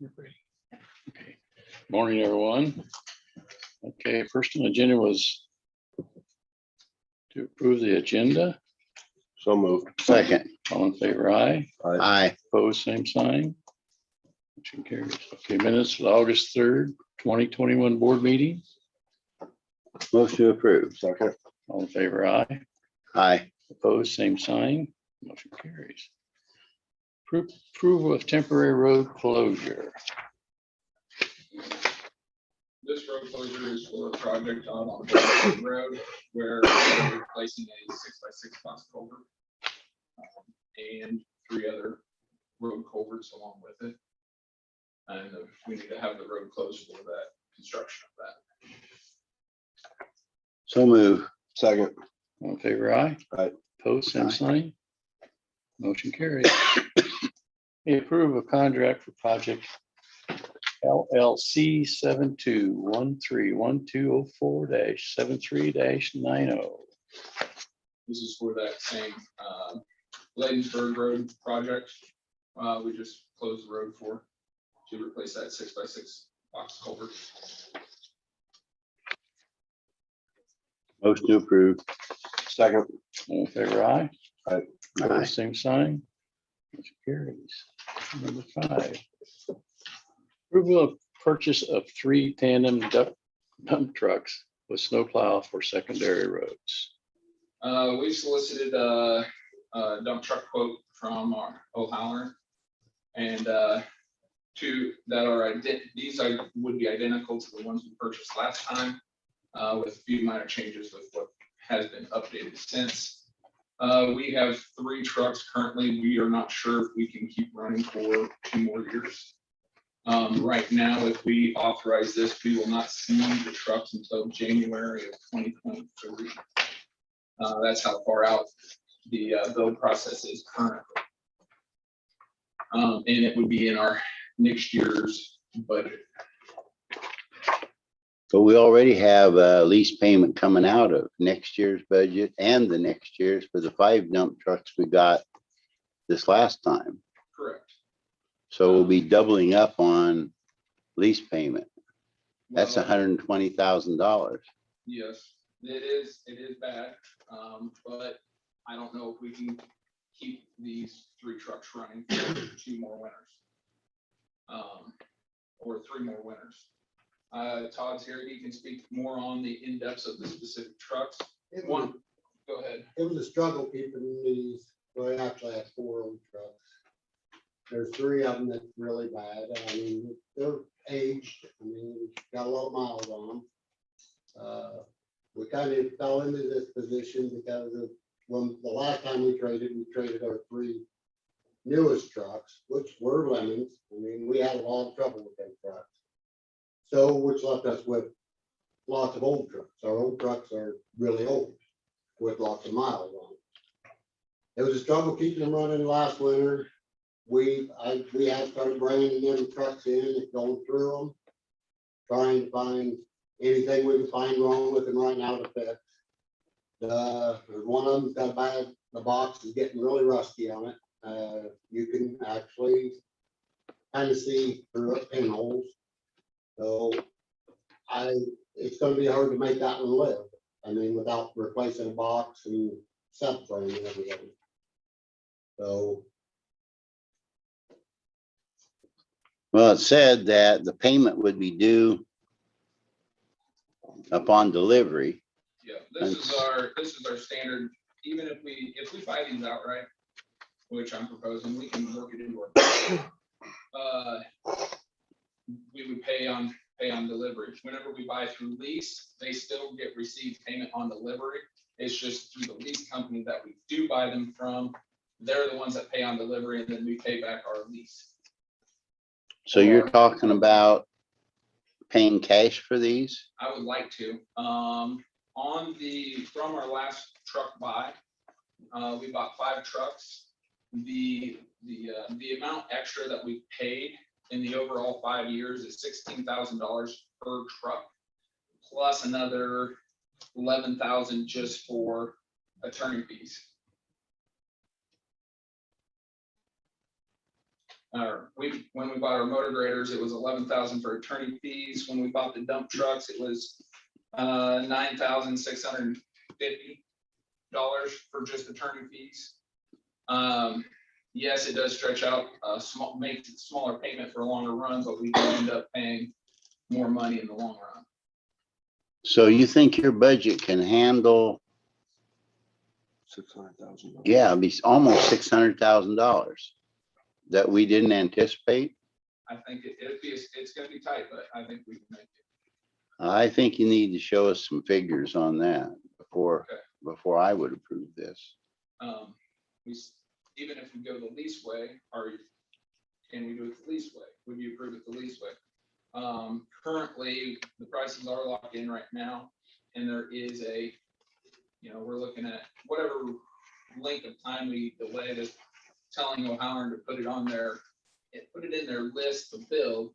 Okay. Morning, everyone. Okay, first on the agenda was to approve the agenda. So moved. Second. All in favor, aye. Aye. Opposed, same sign. Motion carries. Okay, minutes of August 3rd, 2021 board meeting. Motion approved. Second. All in favor, aye. Aye. Opposed, same sign. Motion carries. Approval of temporary road closure. This road closure is for a project out on Wapello Road where we're replacing a 6x6 box culvert and 3 other road culverts along with it. And we need to have the road closed for that construction of that. So move. Second. All in favor, aye. Aye. Opposed, same Aye. sign. Motion carries. We approve a contract for project LLC 72131204-73-90. This is for that same Bladensburg Road project. We just closed the road for to replace that 6x6 box culvert. Motion approved. Second. All in favor, aye. Aye. Opposed, same sign. Motion carries. Number 5. Approval of purchase of 3 tandem dump trucks with snowplow for secondary roads. We solicited a dump truck quote from our O'Halloran, and 2 that are these would be identical to the ones we purchased last time, with a few minor changes with what has been updated since. We have 3 trucks currently. We are not sure if we can keep running for 2 more years. Right now, if we authorize this, we will not see the trucks until January of 2023. That's how far out the build process is currently. And it would be in our next year's budget. So we already have a lease payment coming out of next year's budget and the next year's for the 5 dump trucks we got this last time. Correct. So we'll be doubling up on lease payment. That's Well, $120,000. Yes, it is bad, but I don't know if we can keep these 3 trucks running for 2 more winters. Or 3 more winters. Todd's here, he can speak more on the in-depths of the specific trucks. Go ahead. It was a struggle keeping these, well, I actually had 4 old trucks. There's 3 of them that's really bad. I mean, they're aged. I mean, got a lot of miles on them. We kind of fell into this position because of when the last time we traded our 3 newest trucks, which were lemons. I mean, we had a lot of trouble with them trucks. So, which left us with lots of old trucks. Our old trucks are really old with lots of miles on them. It was a struggle keeping them running last winter. We have started bringing them trucks in and going through them, trying to find anything we can find wrong with them right now to fix. There's one of them's got a bad, the box is getting really rusty on it. You can actually kind of see through it, pinholes. So it's gonna be hard to make that one live. I mean, without replacing a box and subframe and everything. So Well, it said that the payment would be due upon delivery. Yeah, this is our standard, even if we buy these outright, which I'm proposing, we can work it into our we would pay on delivery. Whenever we buy through lease, they still get received payment on delivery. It's just through the lease company that we do buy them from. They're the ones that pay on delivery, and then we pay back our lease. So you're talking about paying cash for these? I would like to. From our last truck buy, we bought 5 trucks. The amount extra that we paid in the overall 5 years is $16,000 per truck, plus another $11,000 just for attorney fees. when we bought our motor graders, it was 11,000 for attorney fees. When we bought the dump trucks, it was $9,650 for just attorney fees. Yes, it does stretch out makes it smaller payment for a longer run, but we do end up paying more money in the long run. So you think your budget can handle, 600,000. yeah, it'd be almost $600,000 that we didn't anticipate? I think it's gonna be tight, but I think we can make it. I think you need to show us some figures on that before, Okay. before I would approve this. Even if we go the lease way, can we do it the lease way? Would you approve it the lease way? Currently, the prices are locked in right now, and there is we're looking at whatever length of time we delay this, telling O'Halloran to put it on put it in their list to build.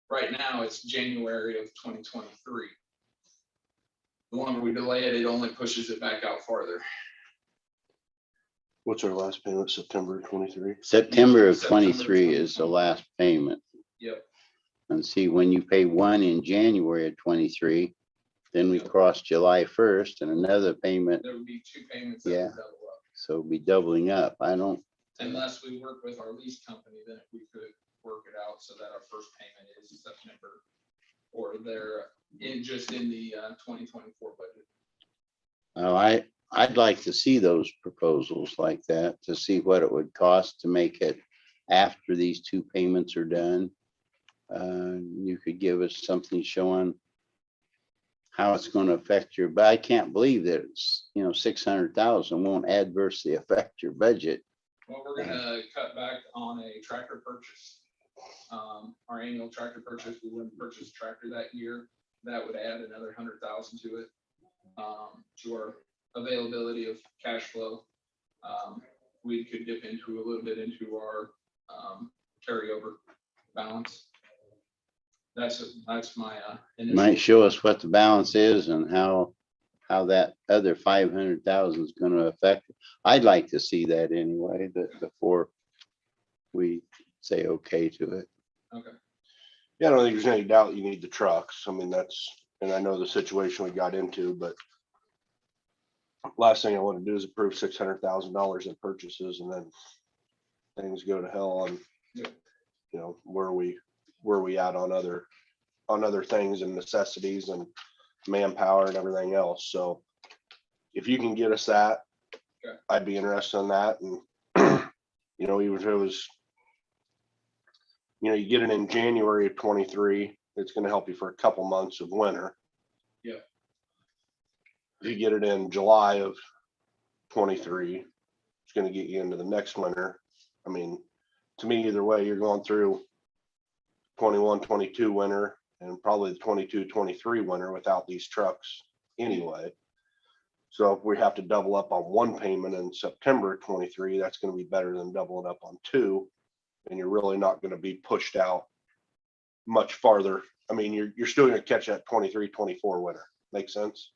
Right now, it's January of 2023. The longer we delay it, it only pushes it back out farther. What's our last payment? September 23. September of September 23 is the last payment. Yep. And see, when you pay one in January of 23, then we cross July 1st and another payment, There would be 2 payments that Yeah. would double up. so it'll be doubling up. I don't, Unless we work with our lease company, then we could work it out so that our first payment is September, or they're in the 2024 budget. oh, I'd like to see those proposals like that, to see what it would cost to make it after these 2 payments are done. You could give us something showing how it's going to affect your, but I can't believe that it's, 600,000 won't adversely affect your budget. Well, we're gonna cut back on a tractor purchase. Our annual tractor purchase, we wouldn't purchase a tractor that year. That would add another 100,000 to it, to our availability of cash flow. We could dip into a little bit into our carryover balance. That's my initial. Might show us what the balance is and how that other 500,000 is going to affect it. I'd like to see that anyway, before we say okay to it. Okay. Yeah, I don't think there's any doubt you need the trucks. I mean, and I know the situation we got into, but last thing I want to do is approve $600,000 in purchases and then things go to hell on, Yeah. where we at on other things and necessities and manpower and everything else. So if you can get us that, Okay. I'd be interested in that. And, even if it was, you get it in January of 23, it's going to help you for a couple months of winter. Yeah. If you get it in July of 23, it's going to get you into the next winter. I mean, to me, either way, you're going through 21, 22 winter and probably the 22, 23 winter without these trucks anyway. So if we have to double up on one payment in September 23, that's going to be better than doubling up on 2. And you're really not going to be pushed out much farther. I mean, you're still going to catch that 23, 24 winter. Make sense?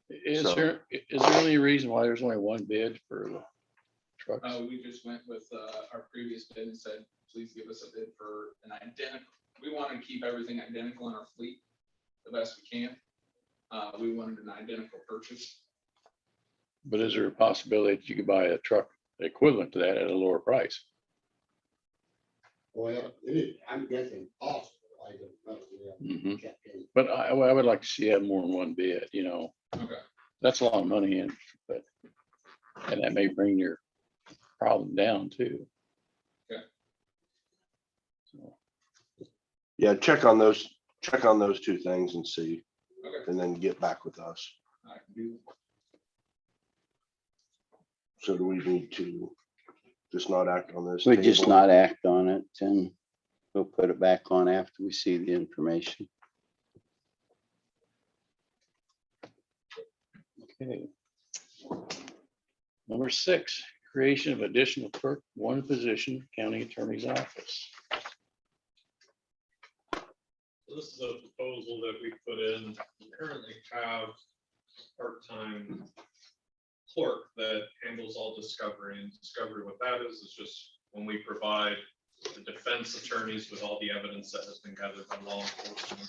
Is So- there any reason why there's only one bid for the trucks? We just went with our previous bid and said, please give us a bid for an identical. We want to keep everything identical in our fleet the best we can. We wanted an identical purchase. But is there a possibility that you could buy a truck equivalent to that at a lower price? Well, I'm guessing possible. I don't know. We haven't Mhm. checked in. But I would like to see that more than one bid, Okay. that's a lot of money in, and that may bring your problem down too. Okay. So, Yeah, check on those 2 things and see, Okay. and then get back with us. I can do that. So do we need to just not act on this? We just table? not act on it, and we'll put it back on after we see the information. Okay. Number 6, creation of additional clerk, 1 position, county attorney's office. This is a proposal that we put in. We currently have part-time clerk that handles all discovery, and discovery, what that is just when we provide the defense attorneys with all the evidence that has been gathered by law enforcement.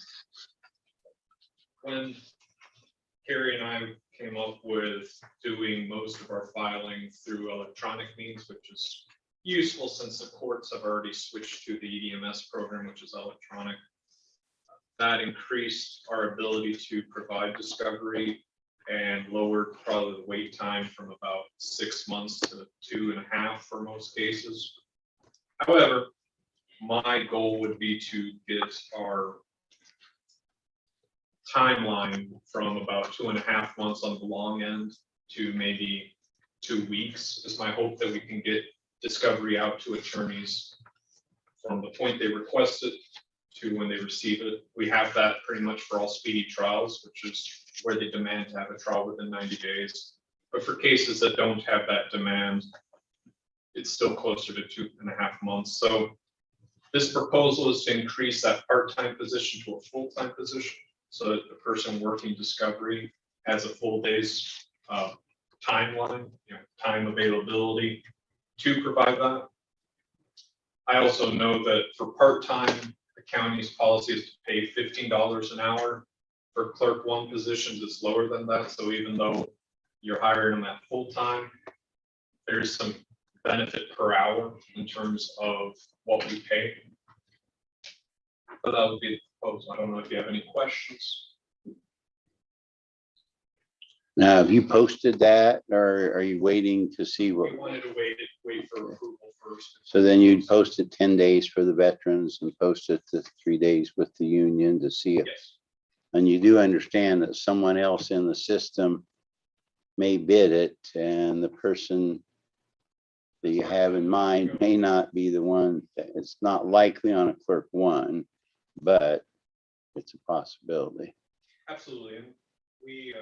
When Carrie and I came up with doing most of our filing through electronic means, which is useful since the courts have already switched to the EDMS program, which is electronic. That increased our ability to provide discovery and lowered probably the wait time from about 6 months to 2.5 for most cases. However, my goal would be to get our timeline from about 2.5 months on the long end to maybe 2 weeks is my hope, that we can get discovery out to attorneys from the point they request it to when they receive it. We have that pretty much for all speedy trials, which is where they demand to have a trial within 90 days. But for cases that don't have that demand, it's still closer to 2.5 months. So this proposal is to increase that part-time position to a full-time position, so that the person working discovery has a full day's timeline, time availability to provide that. I also know that for part-time, the county's policy is to pay $15 an hour. For clerk 1 positions, it's lower than that. So even though you're hiring them at full-time, there's some benefit per hour in terms of what we pay. But that would be the proposal. I don't know if you have any questions. Now, have you posted that, or are you waiting to see what? We wanted to wait for approval first. So then you'd post it 10 days for the veterans and post it to 3 days with the union to see if. Yes. And you do understand that someone else in the system may bid it, and the person that you have in mind may not be the one. It's not likely on a clerk 1, but it's a possibility. Absolutely. And we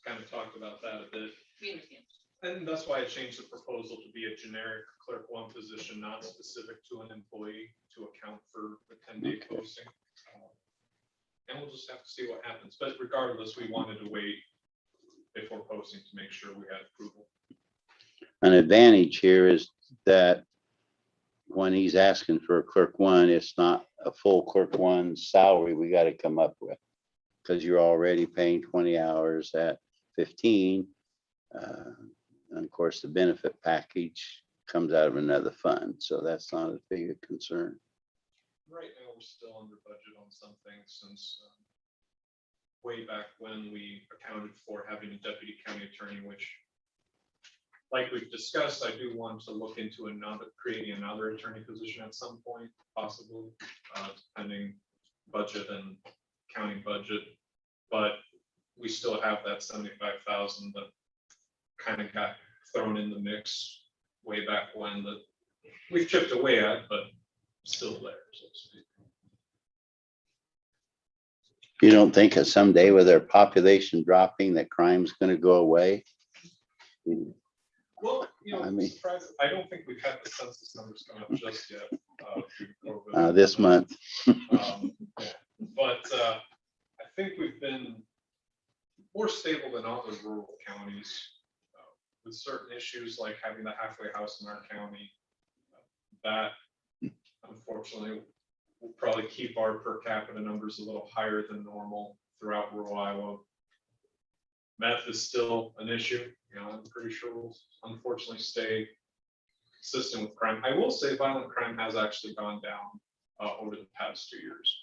kind of talked about that a bit. We understand. And that's why I changed the proposal to be a generic clerk 1 position, not specific to an employee, to account for the 10-day Okay. posting. And we'll just have to see what happens. But regardless, we wanted to wait before posting to make sure we had approval. An advantage here is that when he's asking for a clerk 1, it's not a full clerk 1 salary we got to come up with, because you're already paying 20 hours at 15. And of course, the benefit package comes out of another fund, so that's not as big a concern. Right now, we're still under budget on some things since way back when we accounted for having a deputy county attorney, which, like we've discussed, I do want to look into creating another attorney position at some point, possibly, depending budget and county budget. But we still have that 75,000 that kind of got thrown in the mix way back when, that we've chipped away at, but still there, so to speak. You don't think that someday with our population dropping, that crime's going to go away? Well, I mean- I don't think we've had the census numbers come up just yet. Due to COVID. This month. Yeah. But I think we've been more stable than other rural counties with certain issues like having the halfway house in our county. That unfortunately will probably keep our per capita numbers a little higher than normal throughout rural Iowa. Meth is still an issue. I'm pretty sure we'll unfortunately stay consistent with crime. I will say violent crime has actually gone down over the past 2 years.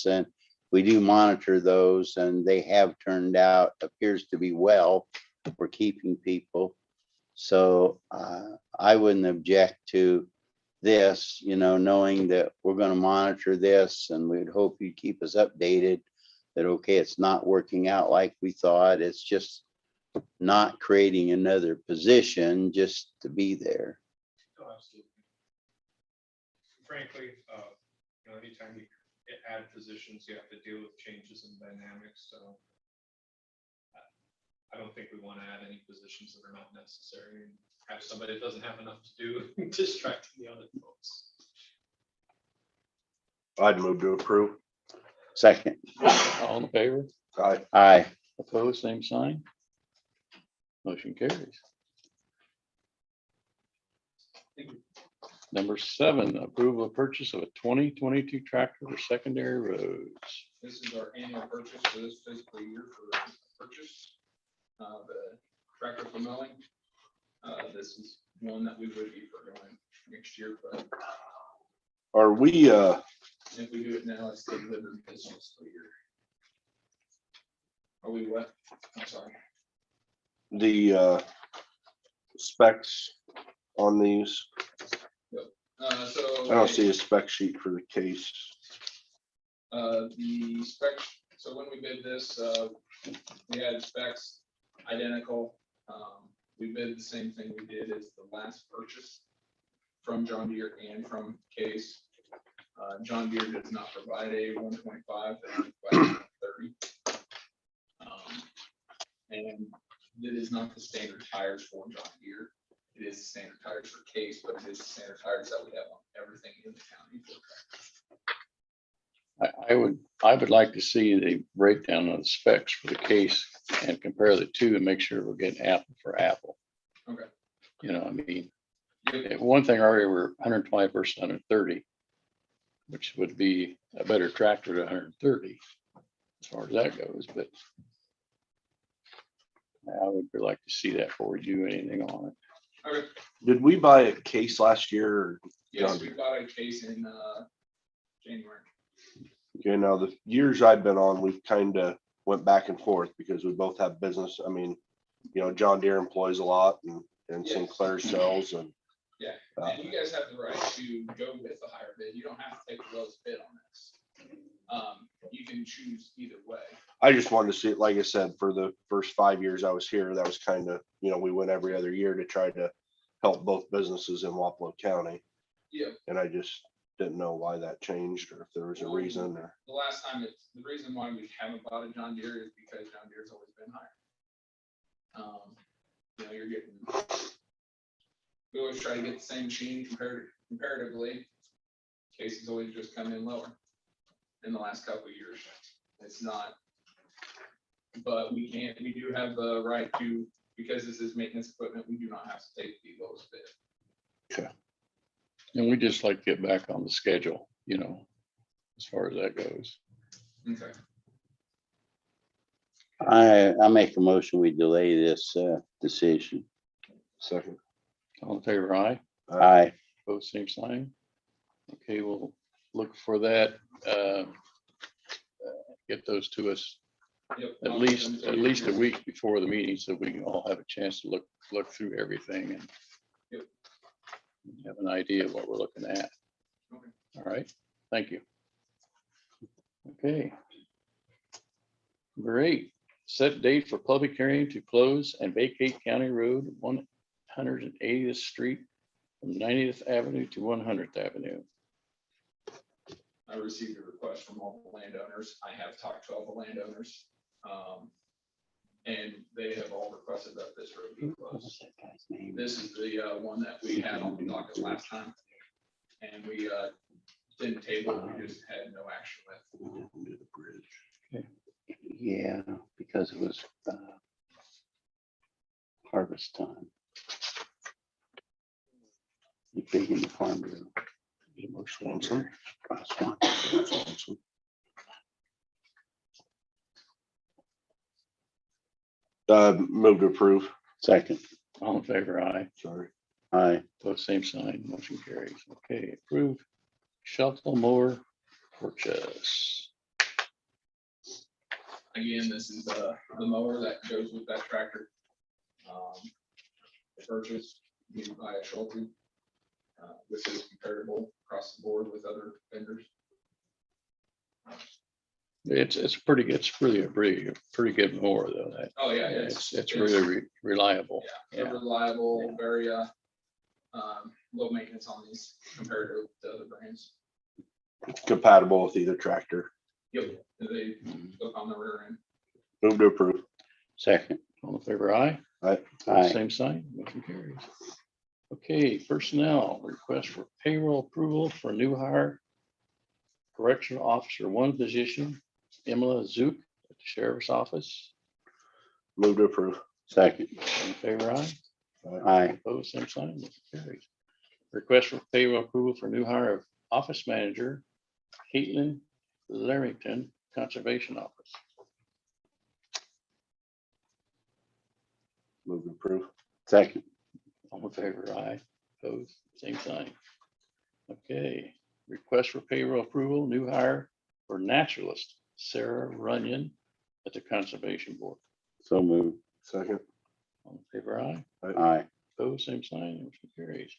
And we do monitor those, and they have turned out, appears to be well for keeping people. So I wouldn't object to this, knowing that we're going to monitor this, and we'd hope you keep us updated that, okay, it's not working out like we thought. It's just not creating another position just to be there. Oh, absolutely. Frankly, anytime you add positions, you have to deal with changes in dynamics. So I don't think we want to add any positions that are not necessary and have somebody that doesn't have enough to do distracting the other folks. I'd move to approve. Second. All in favor? Aye. Aye. Opposed, same sign. Motion carries. Number 7, approval of purchase of a 2022 tractor for secondary roads. This is our annual purchase for this fiscal year for purchase. The tractor for mowing. This is one that we would be for going next year, but Are we, if we do it now, it's delivered this fiscal year. Are we what? I'm sorry. the specs on these? So. I don't see a spec sheet for the case. The spec, so when we bid this, we had specs identical. We bid the same thing we did as the last purchase from John Deere and from Case. John Deere does not provide a 125, they only provide a 30. And it is not the standard tires for John Deere. It is the standard tires for Case, but it is the standard tires that we have on everything in the county. I would like to see the breakdown of the specs for the case and compare the two and make sure we're getting apple for apple. Okay. You know, I mean, Yep. one thing already, we're 120 versus 130, which would be a better tractor to 130 as far as that goes, but I would like to see that before we do anything on it. Okay. Did we buy a case last year? Or Yes, John we Deere? bought a Case in January. Okay, now the years I've been on, we've kind of went back and forth because we both have business. I mean, you know, John Deere employs a lot and Yes. Sinclair sells and. Yeah, and you guys have the right to go with the higher bid. You don't have to take the lowest bid on this. You can choose either way. I just wanted to see it, like I said, for the first 5 years I was here, that was kind of, you know, we went every other year to try to help both businesses in Wapello County. Yeah. And I just didn't know why that changed or if there was a reason or. The last time the reason why we haven't bought a John Deere is because John Deere's always been higher. You know, you're getting, we always try to get the same machine comparatively. Case has always just come in lower in the last couple of years. It's not, but we do have the right to, because this is maintenance equipment, we do not have to take the lowest bid. And we just like to get back on the schedule, you know, as far as that goes. Okay. I make a motion, we delay this decision. Second. All in favor, aye. Aye. Both same sign. Okay, we'll look for that. Get those to us Yep. at least a week before the meeting, so we can all have a chance to look through everything and Yep. have an idea of what we're looking at. Okay. All right, thank you. Okay. Great. Set date for public hearing to close and vacate County Road 180th Street from 90th Avenue to 100th Avenue. I received a request from all the landowners. I have talked to all the landowners. And they have all requested that this road be What was closed. that guy's name? This is the one that we had on the docket last time. And we didn't table, it, we just had no action with. Under the bridge. Yeah, because it was harvest time. You big in the farm bill. Swanson. Swanson. Move to approve. Second. All in favor, aye. Sorry. Aye. Both same sign, motion carries. Okay, approve shuffle mower purchase. Again, this is the mower that goes with that tractor. The purchase, you can buy a Schulte. This is comparable across the board with other vendors. It's really a pretty good mower though. That Oh, yeah, it's really reliable. Yeah, they're reliable, very low maintenance on these compared to other brands. Compatible with either tractor. Yep, they look on the rear end. Move to approve. Second. All in favor, aye. Aye. Aye. Same sign, motion carries. Okay, personnel request for payroll approval for new hire. Correct Correctional Officer 1 position, Emma Zook at the Sheriff's Office. Move to approve. Second. All in favor, aye. Aye. Opposed, same sign, motion carries. Request for payroll approval for new hire of Office Manager Caitlin Larrington, Conservation Office. Move to approve. Second. All in favor, aye. Opposed, same sign. Okay, request for payroll approval, new hire for naturalist Sarah Runyon at the Conservation Board. So moved. Second. All in favor, aye. Aye. Opposed, same sign, motion carries.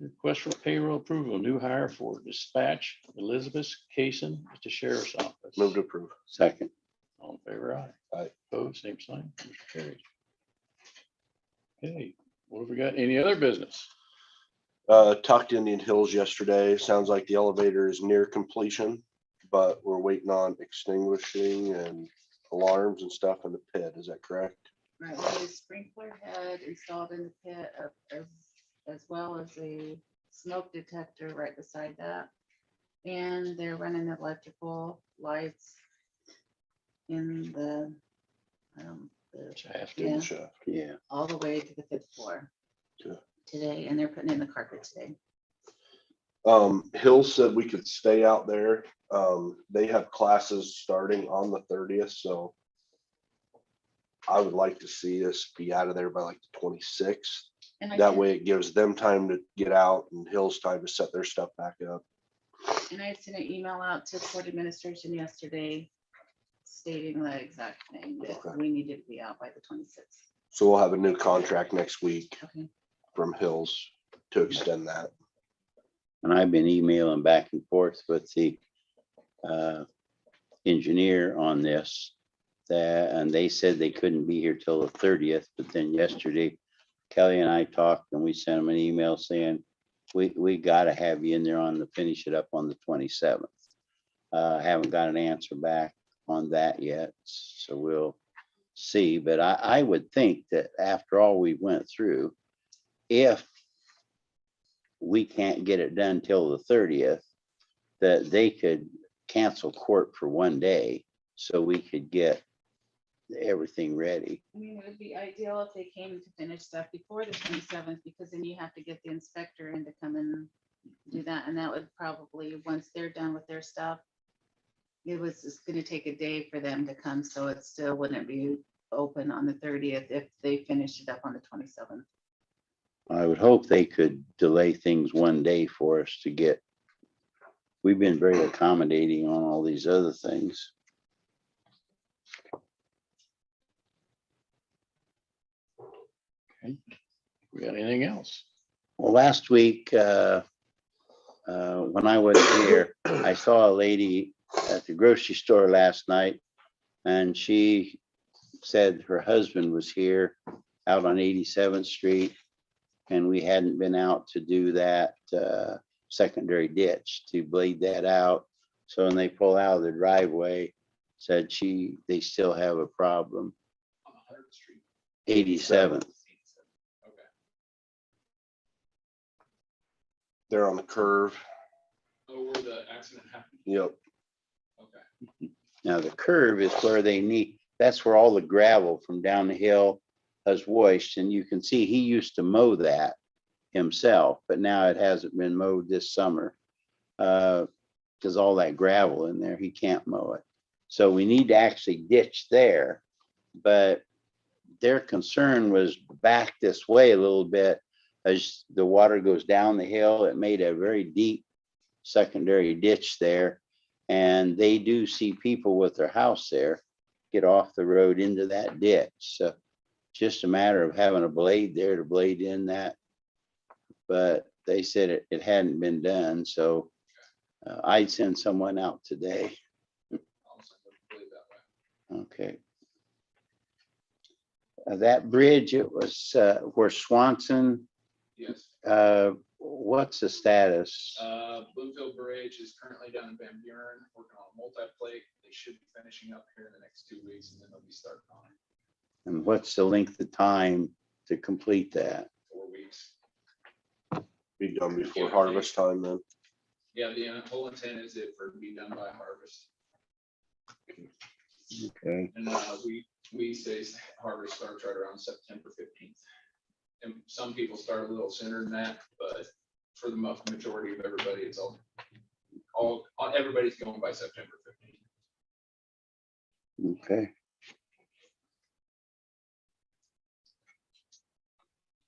Request for payroll approval, new hire for dispatch Elizabeth Kaysen at the Sheriff's Office. Move to approve. Second. All in favor, aye. Aye. Opposed, same sign, motion carries. Okay, what have we got? Any other business? Tucked Indian Hills yesterday. Sounds like the elevator is near completion, but we're waiting on extinguishing and alarms and stuff in the pit. Is that correct? Right, well, the sprinkler head installed in the pit as well as a smoke detector right beside that. And they're running electrical lights in the Shaft. Yeah. Shaft. Yeah. all the way to the 5th floor Good. today, and they're putting in the carpet today. Hill said we could stay out there. They have classes starting on the 30th, so I would like to see us be out of there by like the 26th. And I That sent- way it gives them time to get out and Hill's time to set their stuff back up. And I sent an email out to court administration yesterday stating the exact thing, that Okay. we needed to be out by the 26th. So we'll have a new contract next week Okay. from Hills to extend that. And I've been emailing back and forth with the engineer on this. And they said they couldn't be here till the 30th, but then yesterday Kelly and I talked and we sent them an email saying, we gotta have you in there finish it up on the 27th. Haven't got an answer back on that yet, so we'll see. But I would think that after all we went through, if we can't get it done till the 30th, that they could cancel court for one day so we could get everything ready. I mean, it would be ideal if they came to finish stuff before the 27th, because then you have to get the inspector in to come and do that. And that would probably, once they're done with their stuff, it was just gonna take a day for them to come, so it still wouldn't be open on the 30th if they finished it up on the 27th. I would hope they could delay things one day for us to get. We've been very accommodating on all these other things. We got anything else? Well, last week, when I was here, I saw a lady at the grocery store last night, and she said her husband was here out on 87th Street, and we hadn't been out to do that secondary ditch to blade that out. So when they pull out of the driveway, said they still have a problem. On 100th Street. 87th. Okay. They're on the curve. Oh, where the accident happened? Yep. Okay. Now the curve is where that's where all the gravel from down the hill has washed, and you can see he used to mow that himself, but now it hasn't been mowed this summer. Because all that gravel in there, he can't mow it. So we need to actually ditch there, but their concern was back this way a little bit. As the water goes down the hill, it made a very deep secondary ditch there. And they do see people with their house there get off the road into that ditch. So just a matter of having a blade there to blade in that. But they said it hadn't been done, so I'd send someone out today. I'll send it, I believe that way. Okay. That bridge, it was where Swanson, Yes. what's the status? Bloomfield Bridge is currently down in Van Buren, working on a multi-plate. They should be finishing up here in the next 2 weeks, and then they'll be starting on it. And what's the length of time to complete that? 4 weeks. Be done before harvest time then. Yeah, the whole intent is it for it to be done by harvest. Okay, And we say harvest starts right around September 15th. And some people start a little sooner than that, but for the majority of everybody, it's everybody's going by September 15th. okay.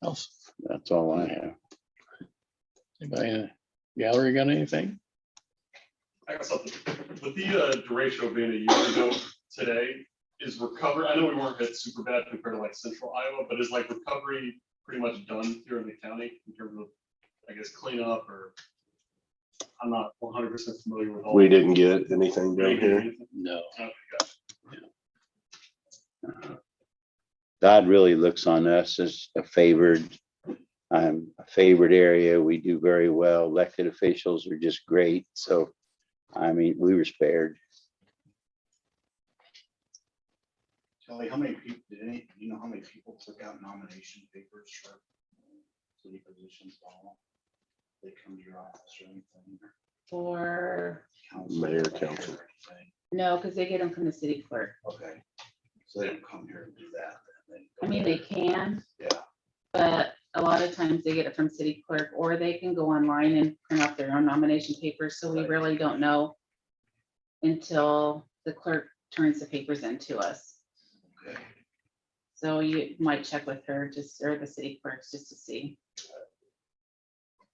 Else, That's all I have. anybody in the gallery got anything? I got something. With the derecho being a year ago today, is recovery, I know we weren't hit super bad compared to like central Iowa, but is like recovery pretty much done here in the county in terms of, I guess, cleanup or? I'm not 100% familiar with all. We didn't get anything down here. No. Okay, gotcha. God really looks on us as a favored area. We do very well. Elected officials are just great. So, I mean, we were spared. Kelly, how many people, do you know how many people took out nomination papers for city positions? They come to your office or anything? For, Council, Mayor, or council. anything? no, because they get them from the city clerk. Okay, so they don't come here and do that. Then I mean, they can, Yeah, but a lot of times they get it from city clerk, or they can go online and print out their own nomination papers, so we really don't know until the clerk turns the papers in to us. okay. So you might check with her, just, or the city clerks, just to see.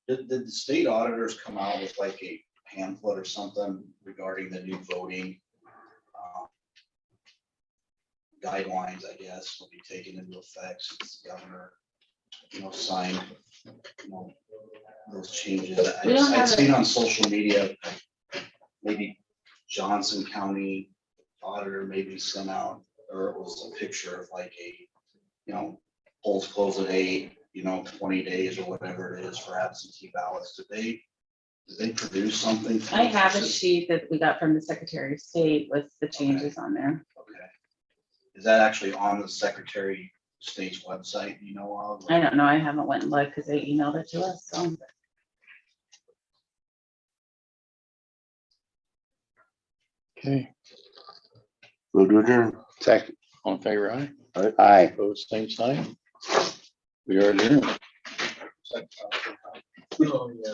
Did the state auditors come out with like a pamphlet or something regarding the new voting guidelines, I guess, will be taken into effect since the governor, signed, those changes? We don't I'd have seen on social media, maybe Johnson County auditor maybe sent out, or it was a picture of like a, polls close at 8, 20 days or whatever it is for absentee ballots. Did they produce something? I have a sheet that we got from the Secretary of State with the changes on there. Okay. Is that actually on the Secretary of State's website, of? I don't know, I haven't went and looked because they emailed it to us, so. Okay, Move to adjourn. Second, all in favor, aye? aye. Opposed, same sign. We are adjourned. Oh, yeah.